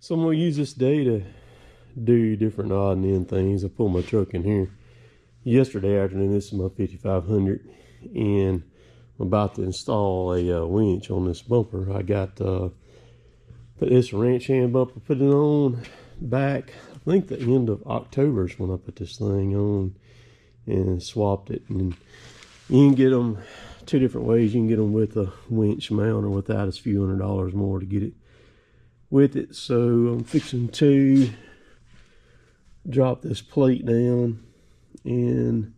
So I'm gonna use this day to do different odd and end things. I pulled my truck in here yesterday afternoon. This is my 5500, and I'm about to install a winch on this bumper. I got put this wrench hand bumper, put it on back, I think the end of October is when I put this thing on and swapped it. And you can get them two different ways. You can get them with a winch mount or without. It's a few $100s more to get it with it. So I'm fixing to drop this plate down and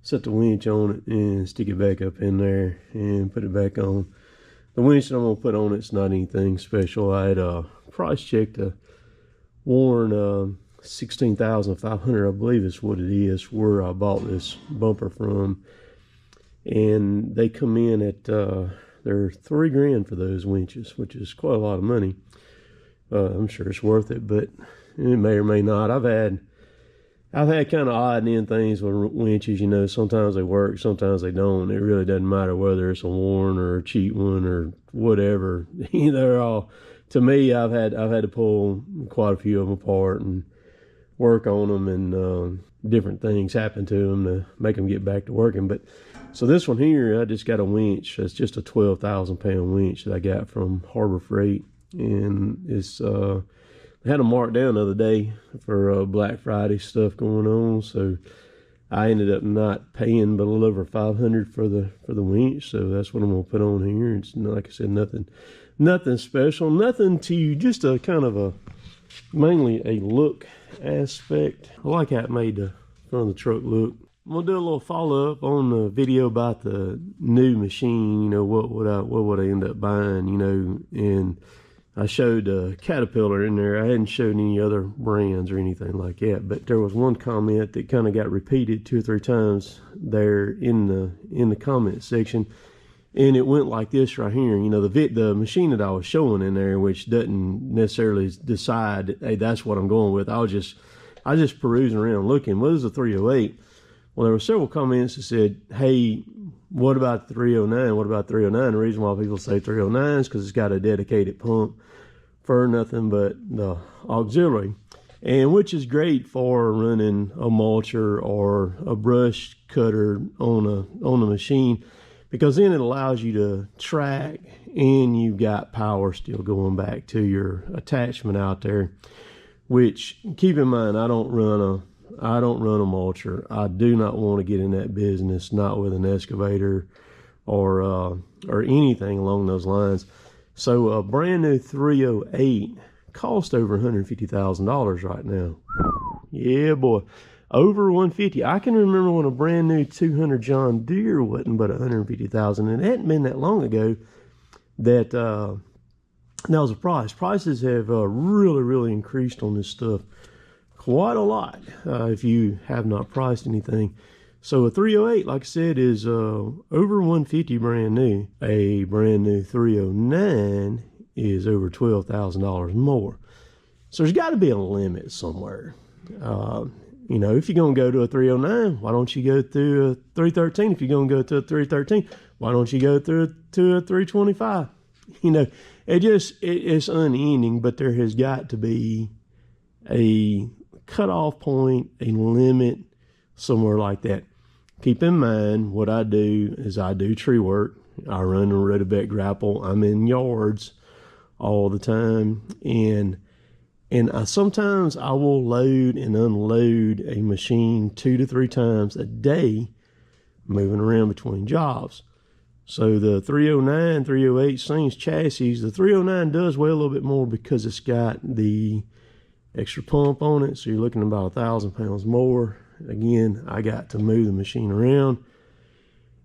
set the winch on it and stick it back up in there and put it back on. The winch that I'm gonna put on it's not anything special. I had price checked a Warn 16,500, I believe is what it is, where I bought this bumper from, and they come in at they're $3 grand for those winches, which is quite a lot of money. I'm sure it's worth it, but it may or may not. I've had kind of odd and end things with winches. You know, sometimes they work, sometimes they don't. It really doesn't matter whether it's a Warn or a cheap one or whatever. They're all, to me, I've had to pull quite a few of them apart and work on them, and different things happen to them to make them get back to working. But so this one here, I just got a winch. It's just a 12,000 pound winch that I got from Harbor Freight, and it's I had them marked down the other day for Black Friday stuff going on, so I ended up not paying but a little over $500 for the winch. So that's what I'm gonna put on here. It's not, like I said, nothing special, nothing to, just a kind of a mainly a look aspect. I like how it made the front of the truck look. I'm gonna do a little follow-up on the video about the new machine. You know, what would I end up buying, you know, and I showed Caterpillar in there. I hadn't showed any other brands or anything like that, but there was one comment that kind of got repeated 2 or 3 times there in the comment section, and it went like this right here. You know, the machine that I was showing in there, which doesn't necessarily decide, hey, that's what I'm going with. I was just perusing around looking. What is a 308? Well, there were several comments that said, hey, what about the 309? What about 309? The reason why people say 309 is because it's got a dedicated pump for nothing but the auxiliary, and which is great for running a mulcher or a brush cutter on a machine, because then it allows you to track and you've got power still going back to your attachment out there. Which, keep in mind, I don't run a mulcher. I do not want to get in that business, not with an excavator or anything along those lines. So a brand new 308 cost over $150,000 right now. Yeah, boy, over 150. I can remember when a brand new 200 John Deere wasn't but $150,000, and it hadn't been that long ago that that was the price. Prices have really increased on this stuff quite a lot, if you have not priced anything. So a 308, like I said, is over 150 brand new. A brand new 309 is over $12,000 more. So there's got to be a limit somewhere. You know, if you're going to go to a 309, why don't you go through a 313? If you're going to go to a 313, why don't you go through to a 325? You know, it's unending, but there has got to be a cutoff point, a limit somewhere like that. Keep in mind, what I do is I do tree work. I run a Rotobeck grapple. I'm in yards all the time, and sometimes I will load and unload a machine 2 to 3 times a day, moving around between jobs. So the 309, 308 Saints chassis, the 309 does weigh a little bit more because it's got the extra pump on it, so you're looking at about 1,000 pounds more. Again, I got to move the machine around.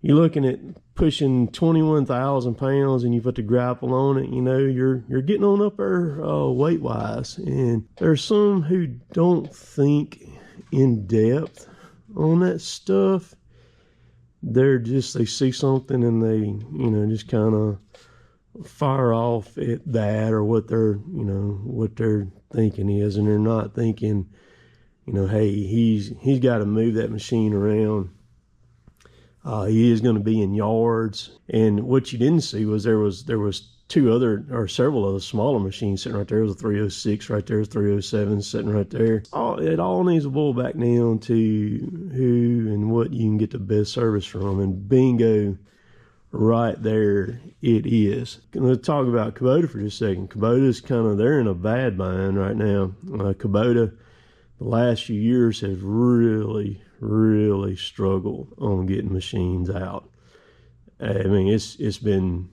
You're looking at pushing 21,000 pounds, and you put the grapple on it. You know, you're getting on up there weight wise. And there's some who don't think in depth on that stuff. They see something and they, you know, just kind of fire off at that, or what they're thinking is, and they're not thinking, you know, hey, he's got to move that machine around. He is going to be in yards. And what you didn't see was there was several other smaller machines sitting right there. There's a 306 right there, there's 307 sitting right there. It all needs to boil back down to who and what you can get the best service from, and bingo, right there it is. Let's talk about Kubota for just a second. Kubota's they're in a bad bind right now. Kubota, the last few years, has really struggled on getting machines out. I mean, it's been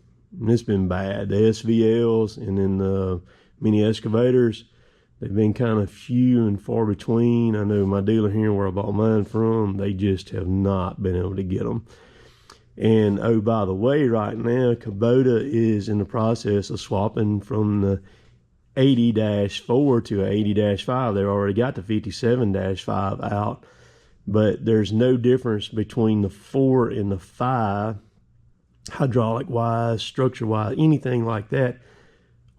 bad. The SVLs and then the mini excavators, they've been kind of few and far between. I know my dealer here where I bought mine from, they just have not been able to get them. And oh, by the way, right now Kubota is in the process of swapping from the 80-4 to a 80-5. They've already got the 57-5 out, but there's no difference between the 4 and the 5, hydraulic wise, structure wise, anything like that,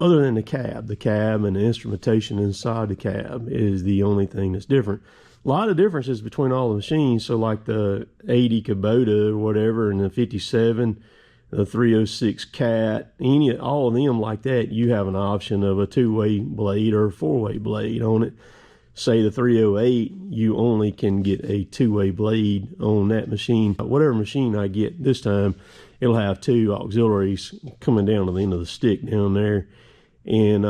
other than the cab. The cab and the instrumentation inside the cab is the only thing that's different. A lot of differences between all the machines. So like the 80 Kubota or whatever, and the 57, the 306 Cat, all of them like that, you have an option of a 2-way blade or a 4-way blade on it. Say the 308, you only can get a 2-way blade on that machine. Whatever machine I get this time, it'll have 2 auxiliaries coming down to the end of the stick down there. And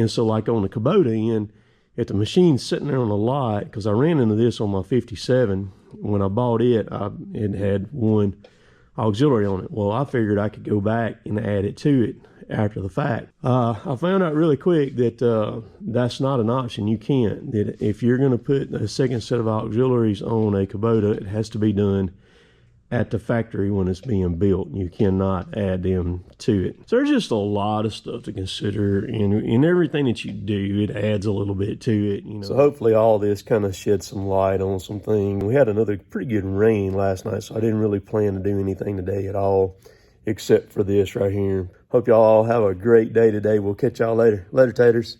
so like on the Kubota end, if the machine's sitting there on the lot, because I ran into this on my 57, when I bought it, it had 1 auxiliary on it. Well, I figured I could go back and add it to it after the fact. I found out really quick that that's not an option. You can't. That if you're going to put a second set of auxiliaries on a Kubota, it has to be done at the factory when it's being built. You cannot add them to it. So there's just a lot of stuff to consider, and in everything that you do, it adds a little bit to it, you know. So hopefully all this kind of sheds some light on some things. We had another pretty good rain last night, so I didn't really plan to do anything today at all, except for this right here. Hope y'all have a great day today. We'll catch y'all later. Later, taters.